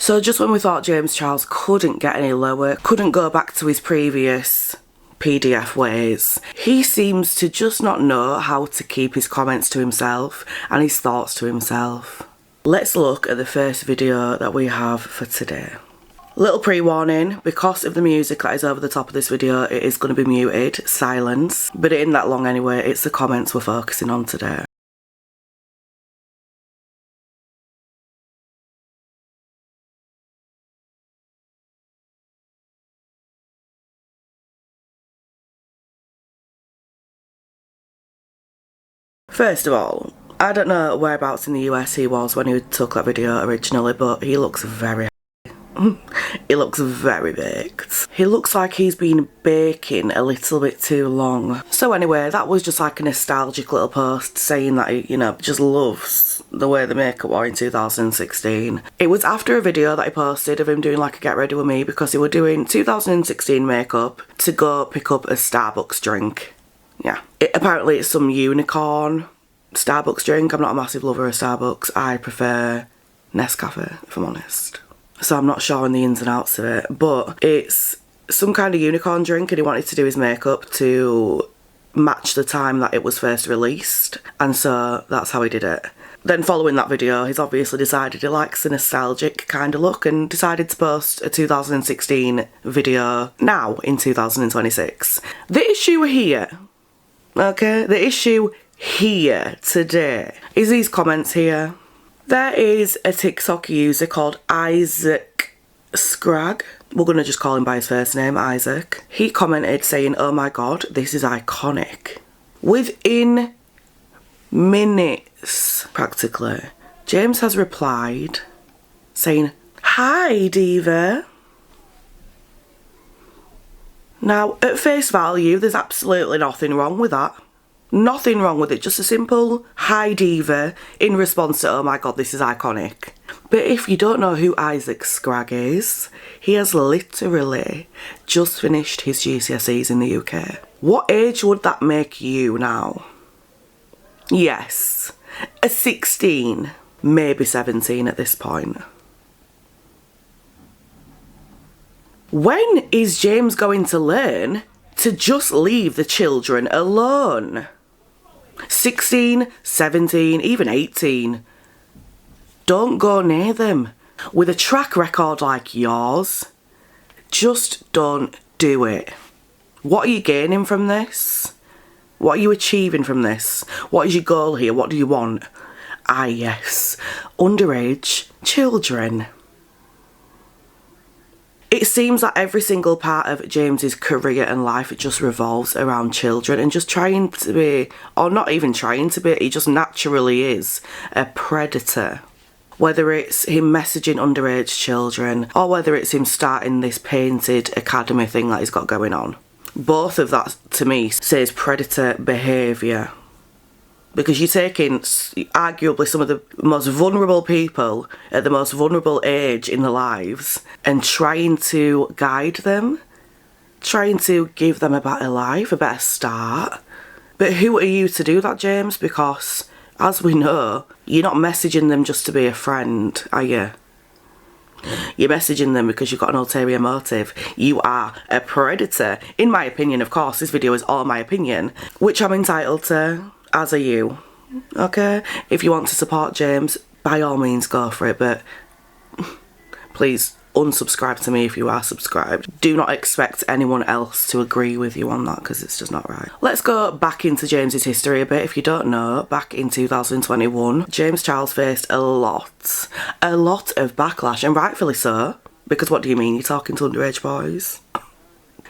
So just when we thought James Charles couldn't get any lower, couldn't go back to his previous PDF ways, he seems to just not know how to keep his comments to himself and his thoughts to himself. Let's look at the first video that we have for today. Little pre-warning, because of the music that is over the top of this video, it is going to be muted, silence, but it isn't that long anyway, it's the comments we're focusing on today. First of all, I don't know whereabouts in the US he was when he took that video originally, but he looks very he looks very baked. He looks like he's been baking a little bit too long. So anyway, that was just like a nostalgic little post saying that he, you know, just loves the way the makeup were in 2016. It was after a video that he posted of him doing like a get ready with me because he were doing 2016 makeup to go pick up a Starbucks drink. Yeah. Apparently it's some unicorn Starbucks drink. I'm not a massive lover of Starbucks. I prefer Nescafe, if I'm honest. So I'm not sure on the ins and outs of it. But it's some kind of unicorn drink and he wanted to do his makeup to match the time that it was first released. And so that's how he did it. Then following that video, he's obviously decided he likes a nostalgic kind of look and decided to post a 2016 video now in 2026. The issue here, okay, the issue here today is these comments here. There is a TikTok user called Isaac Scragg. We're going to just call him by his first name, Isaac. He commented saying, "Oh my god, this is iconic." Within minutes, practically, James has replied saying, "Hi, diva." Now, at face value, there's absolutely nothing wrong with that. Nothing wrong with it, just a simple "hi diva" in response to "oh my god, this is iconic." But if you don't know who Isaac Scragg is, he has literally just finished his GCSEs in the UK. What age would that make you now? Yes, a 16, maybe 17 at this point. When is James going to learn to just leave the children alone? 16, 17, even 18. Don't go near them. With a track record like yours, just don't do it. What are you gaining from this? What are you achieving from this? What is your goal here? What do you want? Ah yes, underage children. It seems that every single part of James's career and life just revolves around children and just trying to be, or not even trying to be, he just naturally is a predator. Whether it's him messaging underage children or whether it's him starting this painted academy thing that he's got going on. Both of that, to me, says predator behaviour. Because you're taking arguably some of the most vulnerable people at the most vulnerable age in their lives and trying to guide them, trying to give them a better life, a better start. But who are you to do that, James? Because, as we know, you're not messaging them just to be a friend, are you? You're messaging them because you've got an ulterior motive. You are a predator. In my opinion, of course, this video is all my opinion, which I'm entitled to. As are you, okay? If you want to support James, by all means go for it, but please unsubscribe to me if you are subscribed. Do not expect anyone else to agree with you on that because it's just not right. Let's go back into James's history a bit. If you don't know, back in 2021, James Charles faced a lot of backlash, and rightfully so, because what do you mean? You're talking to underage boys?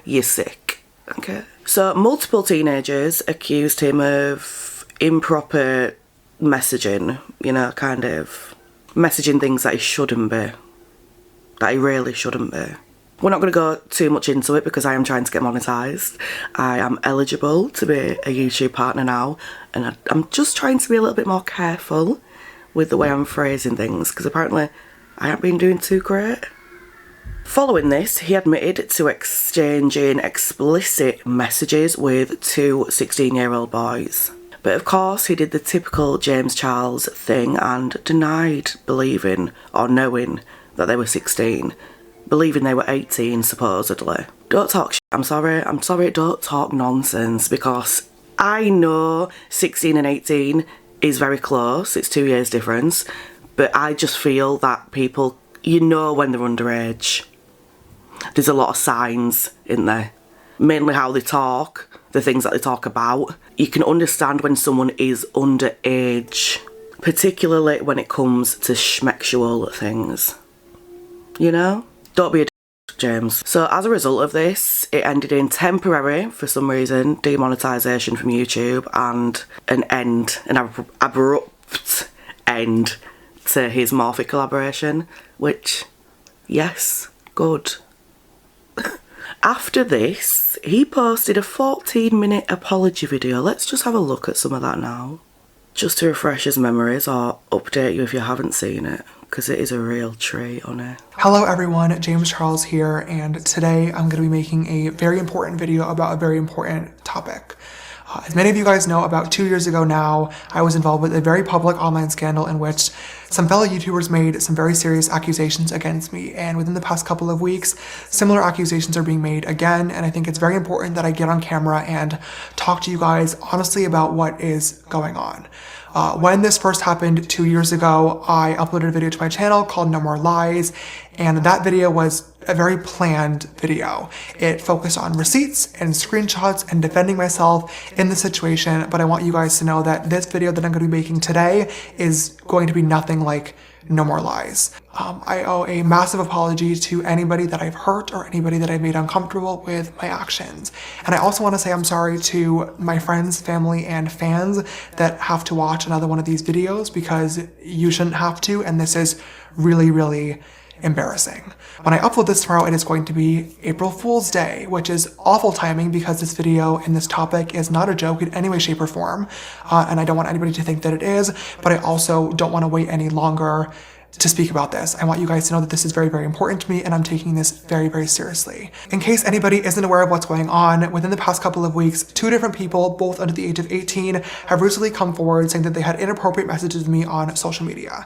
You're sick, okay? So multiple teenagers accused him of improper messaging, you know, kind of messaging things that he shouldn't be, that he really shouldn't be. We're not going to go too much into it because I am trying to get monetised. I am eligible to be a YouTube partner now, and I'm just trying to be a little bit more careful with the way I'm phrasing things because apparently I haven't been doing too great. Following this, he admitted to exchanging explicit messages with two 16-year-old boys. But of course, he did the typical James Charles thing and denied believing or knowing that they were 16, believing they were 18 supposedly. Don't talk shit. I'm sorry, don't talk nonsense, because I know 16 and 18 is very close, it's 2 years difference, but I just feel that people, you know when they're underage. There's a lot of signs in there. Mainly how they talk, the things that they talk about. You can understand when someone is underage, particularly when it comes to schmexual things. You know? Don't be a James. So as a result of this, it ended in temporary, for some reason, demonetisation from YouTube and an abrupt end to his Morphe collaboration, which, yes, good. After this, he posted a 14-minute apology video. Let's just have a look at some of that now, just to refresh his memories or update you if you haven't seen it, because it is a real treat on it. Hello everyone, James Charles here, and today I'm going to be making a very important video about a very important topic. As many of you guys know, about 2 years ago now, I was involved with a very public online scandal in which some fellow YouTubers made some very serious accusations against me, and within the past couple of weeks, similar accusations are being made again, and I think it's very important that I get on camera and talk to you guys honestly about what is going on. When this first happened 2 years ago, I uploaded a video to my channel called No More Lies, and that video was a very planned video. It focused on receipts and screenshots and defending myself in the situation, but I want you guys to know that this video that I'm going to be making today is going to be nothing like No More Lies. I owe a massive apology to anybody that I've hurt or anybody that I've made uncomfortable with my actions. And I also want to say I'm sorry to my friends, family, and fans that have to watch another one of these videos, because you shouldn't have to, and this is really, really embarrassing. When I upload this tomorrow, it is going to be April Fool's Day, which is awful timing because this video and this topic is not a joke in any way, shape, or form. And I don't want anybody to think that it is, but I also don't want to wait any longer to speak about this. I want you guys to know that this is very, very important to me, and I'm taking this very, very seriously. In case anybody isn't aware of what's going on, within the past couple of weeks, 2 different people, both under the age of 18, have recently come forward saying that they had inappropriate messages with me on social media.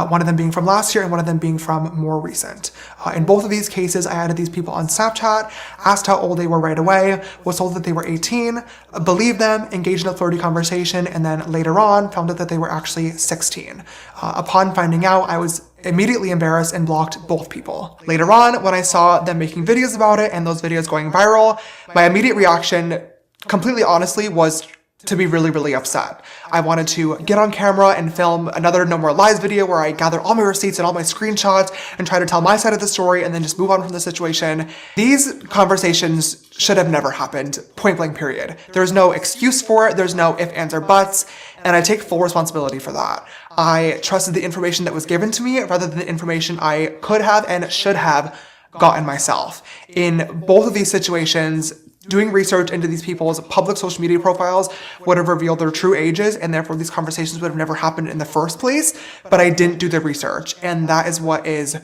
One of them being from last year and one of them being from more recent. In both of these cases, I added these people on Snapchat, asked how old they were right away, was told that they were 18, believed them, engaged in a flirty conversation, and then later on found out that they were actually 16. Upon finding out, I was immediately embarrassed and blocked both people. Later on, when I saw them making videos about it and those videos going viral, my immediate reaction, completely honestly, was to be really, really upset. I wanted to get on camera and film another No More Lies video where I gather all my receipts and all my screenshots and try to tell my side of the story and then just move on from the situation. These conversations should have never happened, point blank period. There's no excuse for it, there's no ifs, ands, or buts, and I take full responsibility for that. I trusted the information that was given to me rather than the information I could have and should have gotten myself. In both of these situations, doing research into these people's public social media profiles would have revealed their true ages, and therefore these conversations would have never happened in the first place, but I didn't do the research, and that is what is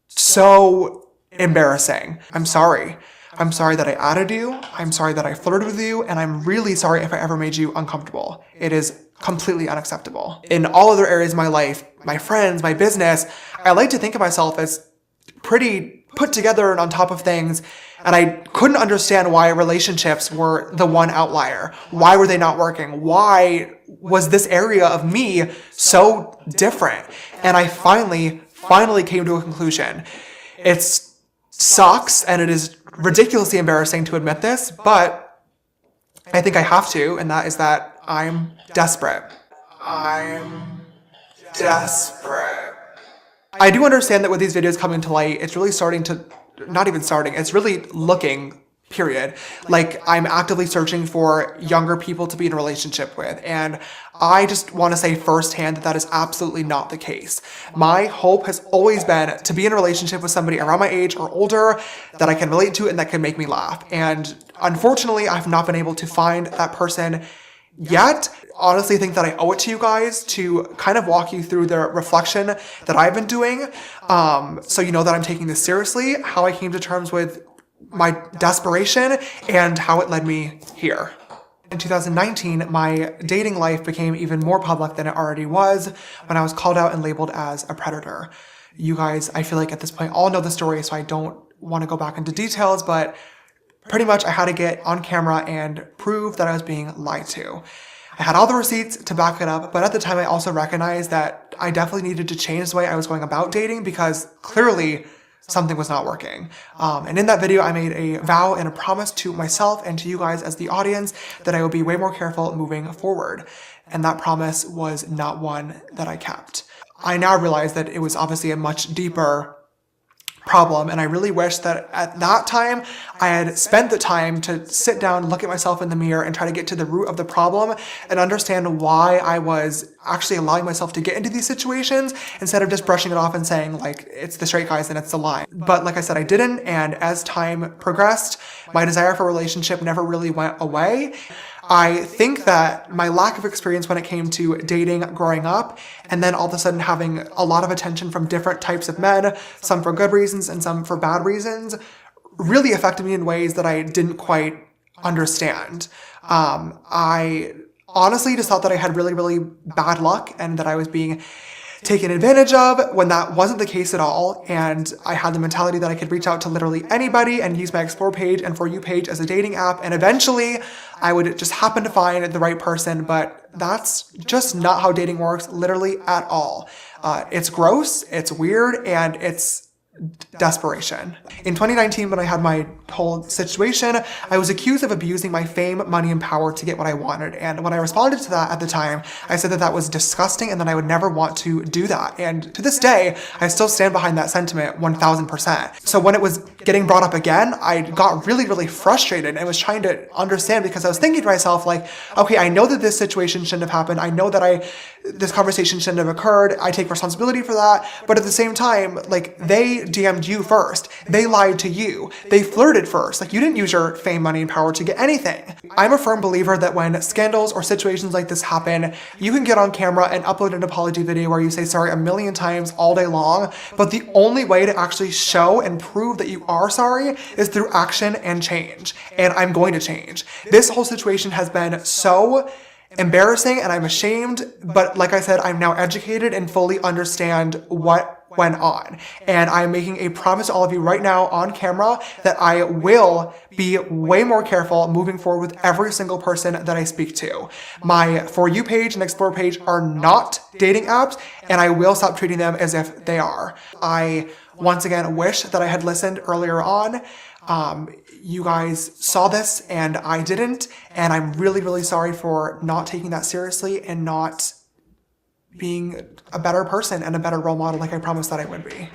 so embarrassing. I'm sorry. I'm sorry that I added you, I'm sorry that I flirted with you, and I'm really sorry if I ever made you uncomfortable. It is completely unacceptable. In all other areas of my life, my friends, my business, I like to think of myself as pretty put together and on top of things, and I couldn't understand why relationships were the one outlier. Why were they not working? Why was this area of me so different? And I finally came to a conclusion. It sucks, and it is ridiculously embarrassing to admit this, but I think I have to, and that is that I'm desperate. I'm desperate. I do understand that with these videos coming to light, it's really starting to, not even starting, it's really looking, period, like I'm actively searching for younger people to be in a relationship with, and I just want to say firsthand that that is absolutely not the case. My hope has always been to be in a relationship with somebody around my age or older that I can relate to and that can make me laugh, and unfortunately I've not been able to find that person yet. Honestly, think that I owe it to you guys to kind of walk you through the reflection that I've been doing, so you know that I'm taking this seriously, how I came to terms with my desperation, and how it led me here. In 2019, my dating life became even more public than it already was when I was called out and labeled as a predator. You guys, I feel like at this point all know the story, so I don't want to go back into details, but pretty much I had to get on camera and prove that I was being lied to. I had all the receipts to back it up, but at the time I also recognized that I definitely needed to change the way I was going about dating because clearly something was not working. And in that video, I made a vow and a promise to myself and to you guys as the audience that I would be way more careful moving forward. And that promise was not one that I kept. I now realize that it was obviously a much deeper problem, and I really wish that at that time I had spent the time to sit down, look at myself in the mirror, and try to get to the root of the problem and understand why I was actually allowing myself to get into these situations instead of just brushing it off and saying like it's the straight guys and it's the lie. But like I said, I didn't, and as time progressed, my desire for a relationship never really went away. I think that my lack of experience when it came to dating growing up, and then all of a sudden having a lot of attention from different types of men, some for good reasons and some for bad reasons, really affected me in ways that I didn't quite understand. I honestly just thought that I had really, really bad luck and that I was being taken advantage of when that wasn't the case at all. And I had the mentality that I could reach out to literally anybody and use my Explore page and For You page as a dating app. And eventually I would just happen to find the right person. But that's just not how dating works, literally at all. It's gross, it's weird, and it's desperation. In 2019, when I had my whole situation, I was accused of abusing my fame, money, and power to get what I wanted. And when I responded to that at the time, I said that that was disgusting and that I would never want to do that. And to this day, I still stand behind that sentiment 1000%. So when it was getting brought up again, I got really, really frustrated and was trying to understand because I was thinking to myself like, okay, I know that this situation shouldn't have happened. I know that this conversation shouldn't have occurred. I take responsibility for that. But at the same time, like they DM'd you first. They lied to you. They flirted first. Like you didn't use your fame, money, and power to get anything. I'm a firm believer that when scandals or situations like this happen, you can get on camera and upload an apology video where you say sorry a million times all day long. But the only way to actually show and prove that you are sorry is through action and change. And I'm going to change. This whole situation has been so embarrassing and I'm ashamed, but like I said, I'm now educated and fully understand what went on. And I'm making a promise to all of you right now on camera that I will be way more careful moving forward with every single person that I speak to. My For You page and Explore page are not dating apps, and I will stop treating them as if they are. I once again wish that I had listened earlier on. You guys saw this and I didn't, and I'm really, really sorry for not taking that seriously and not being a better person and a better role model like I promised that I would be.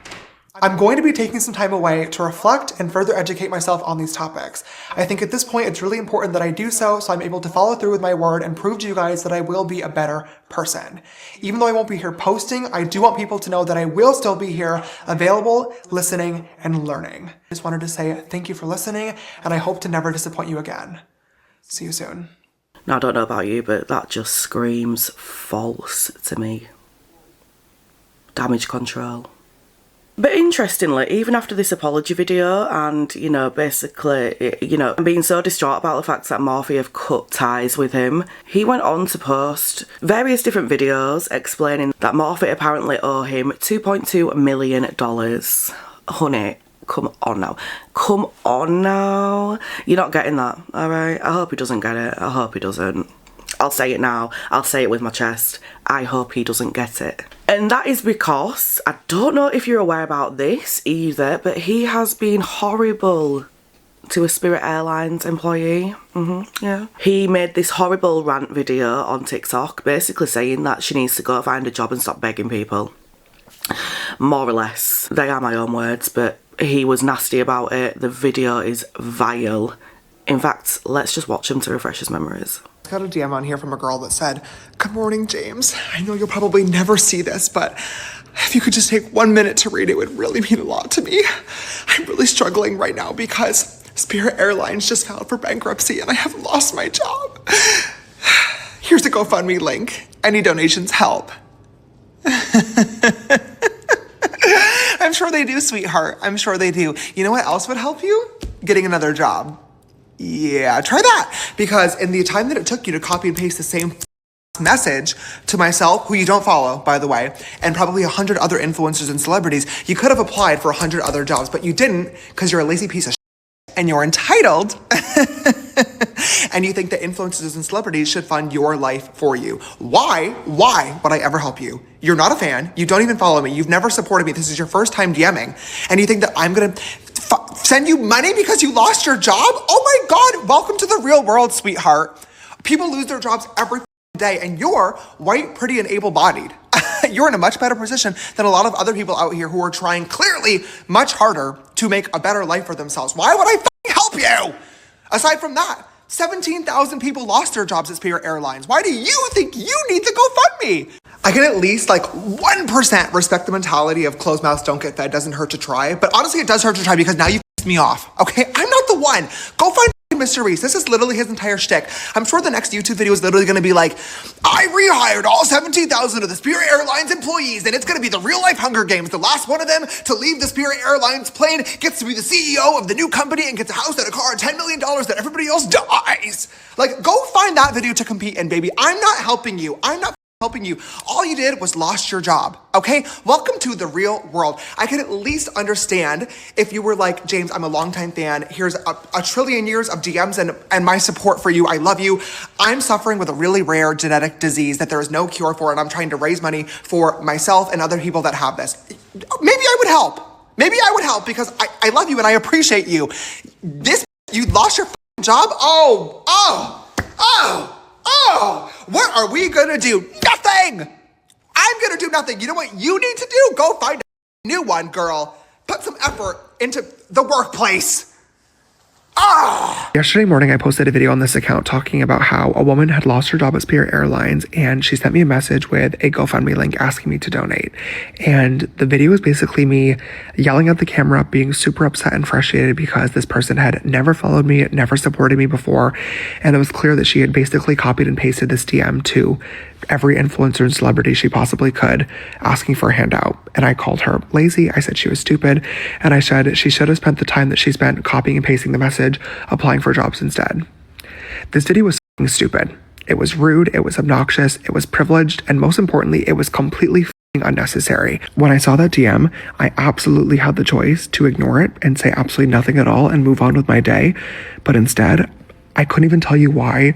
I'm going to be taking some time away to reflect and further educate myself on these topics. I think at this point it's really important that I do so I'm able to follow through with my word and prove to you guys that I will be a better person. Even though I won't be here posting, I do want people to know that I will still be here available, listening, and learning. I just wanted to say thank you for listening, and I hope to never disappoint you again. See you soon. Now, I don't know about you, but that just screams false to me. Damage control. But interestingly, even after this apology video and, basically, being so distraught about the fact that Morphe have cut ties with him, he went on to post various different videos explaining that Morphe apparently owe him $2.2 million. Honey, come on now. Come on now. You're not getting that, alright? I hope he doesn't get it. I hope he doesn't. I'll say it now. I'll say it with my chest. I hope he doesn't get it. And that is because, I don't know if you're aware about this either, but he has been horrible to a Spirit Airlines employee. Yeah. He made this horrible rant video on TikTok, basically saying that she needs to go find a job and stop begging people. More or less. They are my own words, but he was nasty about it. The video is vile. In fact, let's just watch him to refresh his memories. I got a DM on here from a girl that said, "Good morning, James. I know you'll probably never see this, but if you could just take 1 minute to read it, would really mean a lot to me. I'm really struggling right now because Spirit Airlines just filed for bankruptcy and I have lost my job. Here's the GoFundMe link. Any donations help." I'm sure they do, sweetheart. I'm sure they do. You know what else would help you? Getting another job. Yeah, try that. Because in the time that it took you to copy and paste the same message to myself, who you don't follow, by the way, and probably 100 other influencers and celebrities, you could have applied for 100 other jobs, but you didn't because you're a lazy piece of shit and you're entitled. And you think that influencers and celebrities should fund your life for you. Why would I ever help you? You're not a fan. You don't even follow me. You've never supported me. This is your first time DMing. And you think that I'm going to send you money because you lost your job? Oh my God, welcome to the real world, sweetheart. People lose their jobs every day, and you're white, pretty, and able-bodied. You're in a much better position than a lot of other people out here who are trying clearly much harder to make a better life for themselves. Why would I help you? Aside from that, 17,000 people lost their jobs at Spirit Airlines. Why do you think you need the GoFundMe? I can at least 1% respect the mentality of closed mouths don't get fed, doesn't hurt to try. But honestly, it does hurt to try because now you pissed me off, okay? I'm not the one. Go find Mr. Reese. This is literally his entire shtick. I'm sure the next YouTube video is literally going to be like, I rehired all 17,000 of the Spirit Airlines employees, and it's going to be the real life Hunger Games. The last one of them to leave the Spirit Airlines plane gets to be the CEO of the new company and gets a house and a car and $10 million that everybody else dies. Go find that video to compete in, baby. I'm not helping you. I'm not helping you. All you did was lost your job, okay? Welcome to the real world. I can at least understand if you were like, James, I'm a longtime fan. Here's a trillion years of DMs and my support for you. I love you. I'm suffering with a really rare genetic disease that there is no cure for, and I'm trying to raise money for myself and other people that have this. Maybe I would help. Maybe I would help because I love you and I appreciate you. You lost your job? What are we gonna do? Nothing! I'm gonna do nothing. You know what you need to do? Go find a new one, girl. Put some effort into the workplace. Yesterday morning, I posted a video on this account talking about how a woman had lost her job at Spirit Airlines, and she sent me a message with a GoFundMe link asking me to donate. And the video was basically me yelling at the camera, being super upset and frustrated because this person had never followed me, never supported me before. And it was clear that she had basically copied and pasted this DM to every influencer and celebrity she possibly could, asking for a handout. And I called her lazy. I said she was stupid. And I said she should have spent the time that she spent copying and pasting the message applying for jobs instead. This video was f***ing stupid. It was rude. It was obnoxious. It was privileged. And most importantly, it was completely f***ing unnecessary. When I saw that DM, I absolutely had the choice to ignore it and say absolutely nothing at all and move on with my day. But instead, I couldn't even tell you why.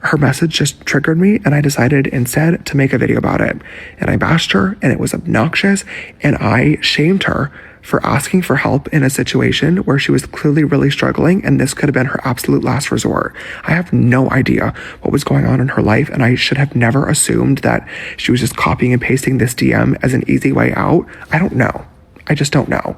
Her message just triggered me, and I decided instead to make a video about it. And I bashed her, and it was obnoxious, and I shamed her for asking for help in a situation where she was clearly really struggling, and this could have been her absolute last resort. I have no idea what was going on in her life, and I should have never assumed that she was just copying and pasting this DM as an easy way out. I don't know. I just don't know.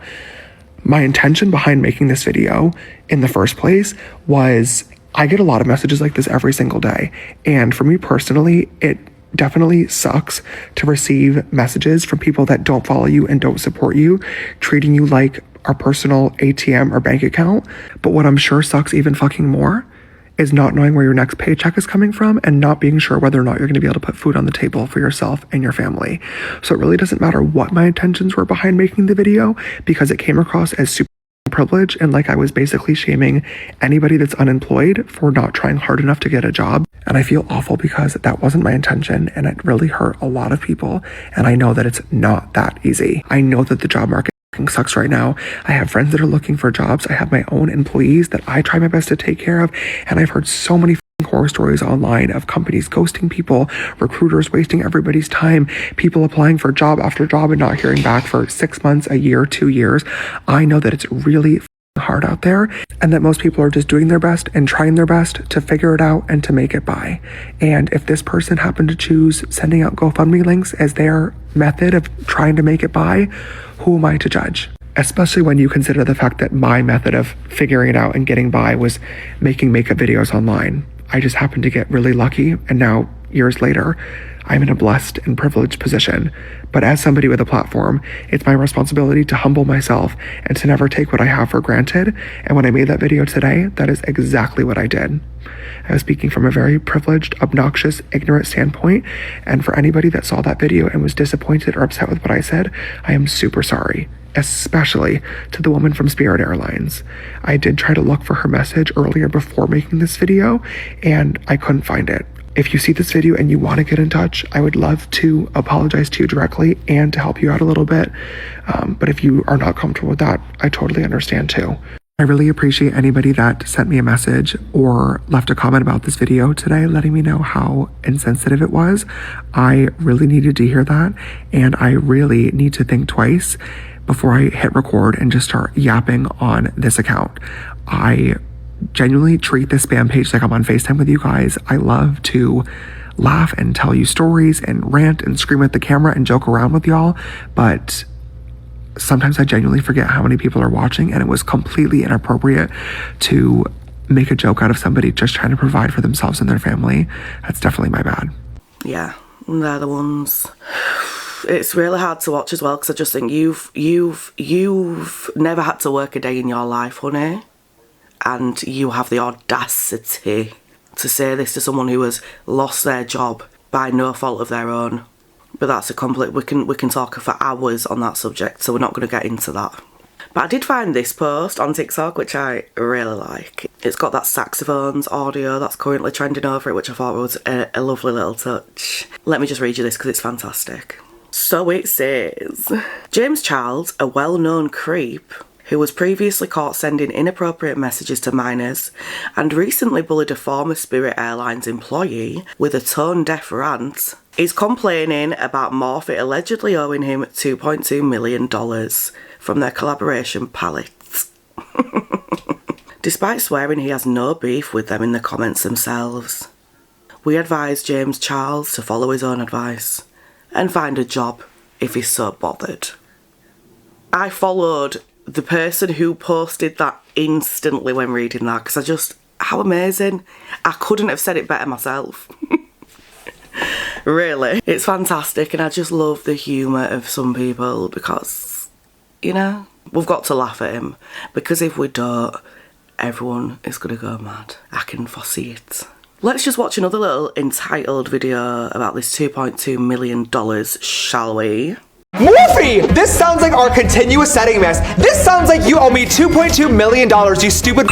My intention behind making this video in the first place was I get a lot of messages like this every single day. And for me personally, it definitely sucks to receive messages from people that don't follow you and don't support you, treating you like our personal ATM or bank account. But what I'm sure sucks even fucking more is not knowing where your next paycheck is coming from and not being sure whether or not you're going to be able to put food on the table for yourself and your family. So it really doesn't matter what my intentions were behind making the video, because it came across as super privilege and like I was basically shaming anybody that's unemployed for not trying hard enough to get a job. And I feel awful because that wasn't my intention, and it really hurt a lot of people. And I know that it's not that easy. I know that the job market sucks right now. I have friends that are looking for jobs. I have my own employees that I try my best to take care of, and I've heard so many horror stories online of companies ghosting people, recruiters wasting everybody's time, people applying for job after job and not hearing back for 6 months, a year, 2 years. I know that it's really hard out there, and that most people are just doing their best and trying their best to figure it out and to make it by. And if this person happened to choose sending out GoFundMe links as their method of trying to make it by, who am I to judge? Especially when you consider the fact that my method of figuring it out and getting by was making makeup videos online. I just happened to get really lucky, and now, years later, I'm in a blessed and privileged position. But as somebody with a platform, it's my responsibility to humble myself and to never take what I have for granted. And when I made that video today, that is exactly what I did. I was speaking from a very privileged, obnoxious, ignorant standpoint. And for anybody that saw that video and was disappointed or upset with what I said, I am super sorry. Especially to the woman from Spirit Airlines. I did try to look for her message earlier before making this video, and I couldn't find it. If you see this video and you want to get in touch, I would love to apologize to you directly and to help you out a little bit. But if you are not comfortable with that, I totally understand too. I really appreciate anybody that sent me a message or left a comment about this video today, letting me know how insensitive it was. I really needed to hear that, and I really need to think twice before I hit record and just start yapping on this account. I genuinely treat this spam page like I'm on FaceTime with you guys. I love to laugh and tell you stories and rant and scream at the camera and joke around with y'all, but sometimes I genuinely forget how many people are watching, and it was completely inappropriate to make a joke out of somebody just trying to provide for themselves and their family. That's definitely my bad. Yeah, they're the ones. It's really hard to watch as well, because I just think you've never had to work a day in your life, honey, and you have the audacity to say this to someone who has lost their job by no fault of their own. But that's a complete, we can talk for hours on that subject, so we're not going to get into that. But I did find this post on TikTok, which I really like. It's got that saxophones audio that's currently trending over it, which I thought was a lovely little touch. Let me just read you this because it's fantastic. So it says, James Charles, a well-known creep who was previously caught sending inappropriate messages to minors and recently bullied a former Spirit Airlines employee with a tone-deaf rant, is complaining about Morphe allegedly owing him $2.2 million from their collaboration palettes. Despite swearing he has no beef with them in the comments themselves. We advise James Charles to follow his own advice and find a job if he's so bothered. I followed the person who posted that instantly when reading that, because I just, how amazing. I couldn't have said it better myself. Really, it's fantastic, and I just love the humour of some people because, you know, we've got to laugh at him, because if we don't, everyone is going to go mad. I can foresee it. Let's just watch another little entitled video about this $2.2 million, shall we? Morphe! This sounds like our continuous setting mess. This sounds like you owe me $2.2 million, you stupid.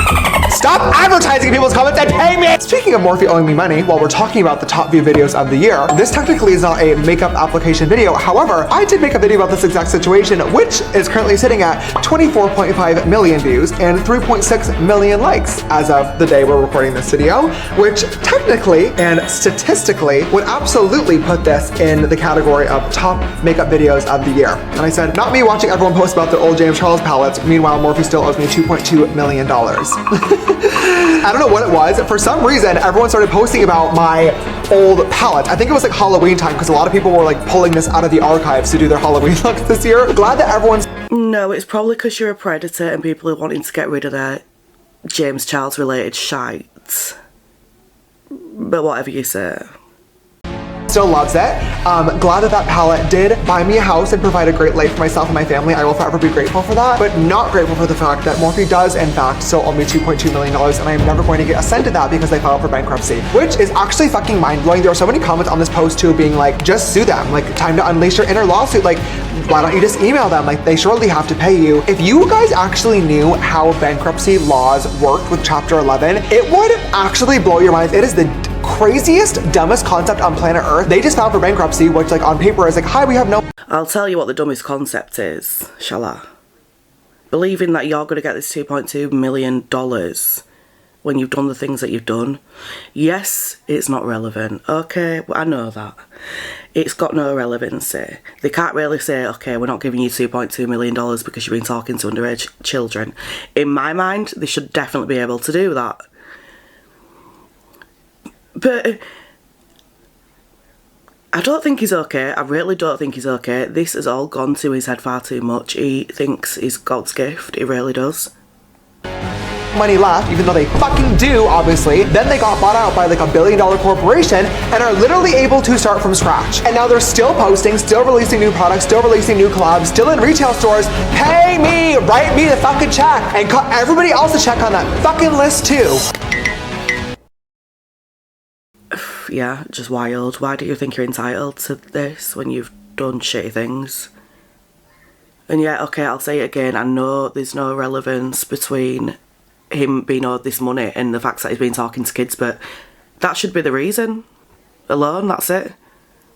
Stop advertising in people's comments and pay me! Speaking of Morphe owing me money, while we're talking about the top view videos of the year, this technically is not a makeup application video. However, I did make a video about this exact situation, which is currently sitting at 24.5 million views and 3.6 million likes as of the day we're recording this video, which technically and statistically would absolutely put this in the category of top makeup videos of the year. And I said, not me watching everyone post about their old James Charles palettes, meanwhile Morphe still owes me $2.2 million. I don't know what it was. For some reason, everyone started posting about my old palette. I think it was like Halloween time, because a lot of people were like pulling this out of the archives to do their Halloween looks this year. Glad that everyone's... No, it's probably because you're a predator and people are wanting to get rid of their James Charles related shite. But whatever you say. Still loves it. Glad that palette did buy me a house and provide a great life for myself and my family. I will forever be grateful for that, but not grateful for the fact that Morphe does in fact still owe me $2.2 million, and I am never going to get a cent of that because they filed for bankruptcy, which is actually fucking mind-blowing. There are so many comments on this post too being like, just sue them, like time to unleash your inner lawsuit, like why don't you just email them, like they surely have to pay you. If you guys actually knew how bankruptcy laws worked with Chapter 11, it would actually blow your minds. It is the craziest, dumbest concept on planet Earth. They just filed for bankruptcy, which like on paper is like, hi, we have no... I'll tell you what the dumbest concept is, shall I? Believing that you're going to get this $2.2 million when you've done the things that you've done. Yes, it's not relevant. Okay, I know that. It's got no relevancy. They can't really say, okay, we're not giving you $2.2 million because you've been talking to underage children. In my mind, they should definitely be able to do that. But I don't think he's okay. I really don't think he's okay. This has all gone to his head far too much. He thinks he's God's gift. He really does. Money left, even though they fucking do, obviously. Then they got bought out by like $1 billion corporation and are literally able to start from scratch. And now they're still posting, still releasing new products, still releasing new collabs, still in retail stores. Pay me, write me the fucking check, and cut everybody else a check on that fucking list too. Yeah, just wild. Why do you think you're entitled to this when you've done shitty things? And yeah, okay, I'll say it again. I know there's no relevance between him being owed this money and the fact that he's been talking to kids, but that should be the reason. alone, that's it.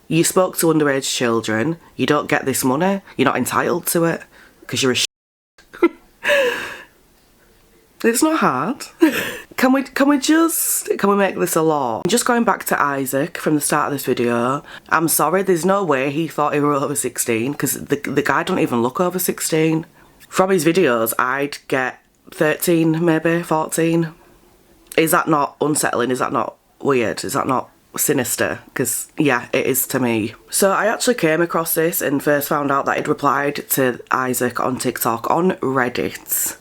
You spoke to underage children, you don't get this money, you're not entitled to it, because you're a It's not hard. Can we make this a law? Just going back to Isaac from the start of this video, I'm sorry, there's no way he thought he were over 16, because the guy don't even look over 16. From his videos, I'd get 13, maybe 14. Is that not unsettling? Is that not weird? Is that not sinister? Because yeah, it is to me. So I actually came across this and first found out that he'd replied to Isaac on TikTok on Reddit.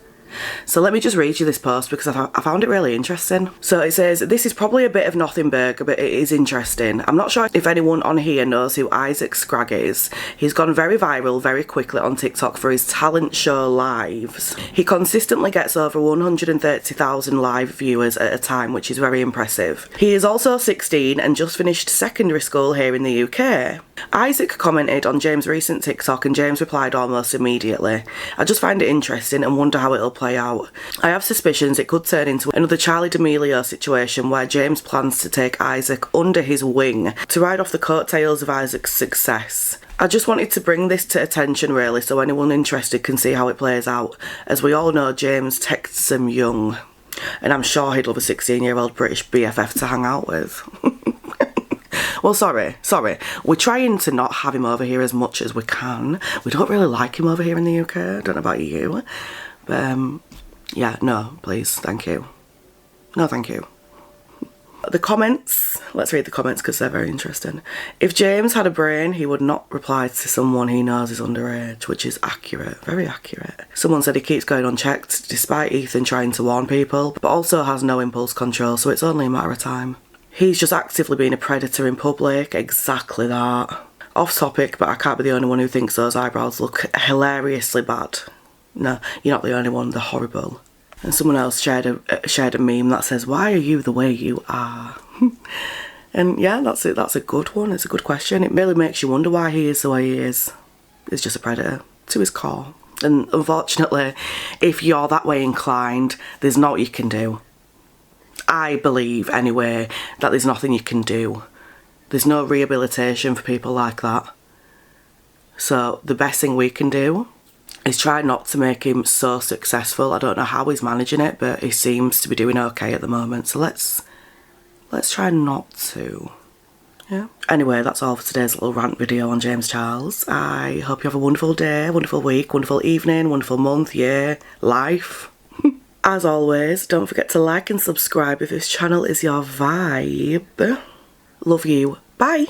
So let me just read you this post because I found it really interesting. So it says, this is probably a bit of nothing burger, but it is interesting. I'm not sure if anyone on here knows who Isaac Scragg is. He's gone very viral very quickly on TikTok for his talent show lives. He consistently gets over 130,000 live viewers at a time, which is very impressive. He is also 16 and just finished secondary school here in the UK. Isaac commented on James' recent TikTok and James replied almost immediately. I just find it interesting and wonder how it'll play out. I have suspicions it could turn into another Charlie D'Amelio situation where James plans to take Isaac under his wing to ride off the coattails of Isaac's success. I just wanted to bring this to attention really so anyone interested can see how it plays out. As we all know, James texts him young, and I'm sure he'd love a 16-year-old British BFF to hang out with. Well, sorry. We're trying to not have him over here as much as we can. We don't really like him over here in the UK. I don't know about you. But, yeah, no, please, thank you. No, thank you. The comments. Let's read the comments because they're very interesting. If James had a brain, he would not reply to someone he knows is underage, which is accurate, very accurate. Someone said he keeps going unchecked despite Ethan trying to warn people, but also has no impulse control, so it's only a matter of time. He's just actively being a predator in public, exactly that. Off topic, but I can't be the only one who thinks those eyebrows look hilariously bad. No, you're not the only one, they're horrible. And someone else shared a meme that says, why are you the way you are? And yeah, that's it. That's a good one. It's a good question. It really makes you wonder why he is the way he is. He's just a predator to his core. And unfortunately, if you're that way inclined, there's not what you can do. I believe, anyway, that there's nothing you can do. There's no rehabilitation for people like that. So the best thing we can do is try not to make him so successful. I don't know how he's managing it, but he seems to be doing okay at the moment. So let's try not to. Yeah. Anyway, that's all for today's little rant video on James Charles. I hope you have a wonderful day, wonderful week, wonderful evening, wonderful month, year, life. As always, don't forget to like and subscribe if this channel is your vibe. Love you. Bye.